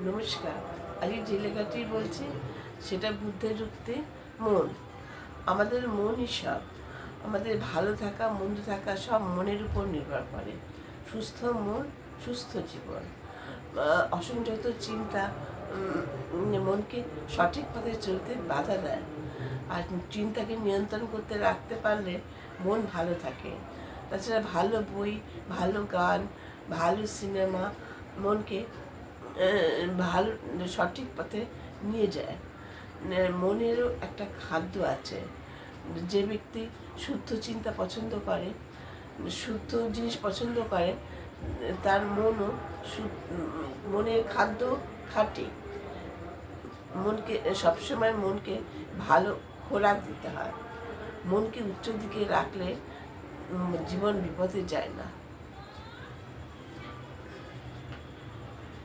নমস্কার। আজকে যে লেখাটি বলছি সেটা বুদ্ধের উক্তি মন। আমাদের মনই সব। আমাদের ভালো থাকা মন্দ থাকা সব মনের উপর নির্ভর করে। সুস্থ মন সুস্থ জীবন। অসংযত চিন্তা মনকে সঠিক পথে চলতে বাধা দেয়, আর চিন্তাকে নিয়ন্ত্রণ করতে রাখতে পারলে মন ভালো থাকে। তাছাড়া ভালো বই, ভালো গান, ভালো সিনেমা মনকে ভালো সঠিক পথে নিয়ে যায়। মনেরও একটা খাদ্য আছে। যে ব্যক্তি শুদ্ধ চিন্তা পছন্দ করে, শুদ্ধ জিনিস পছন্দ করে, তার মনও মনের খাদ্য খাঁটি। মনকে সবসময় মনকে ভালো খোরাক দিতে হয়। মনকে উচ্চ দিকে রাখলে জীবন বিপদে যায় না।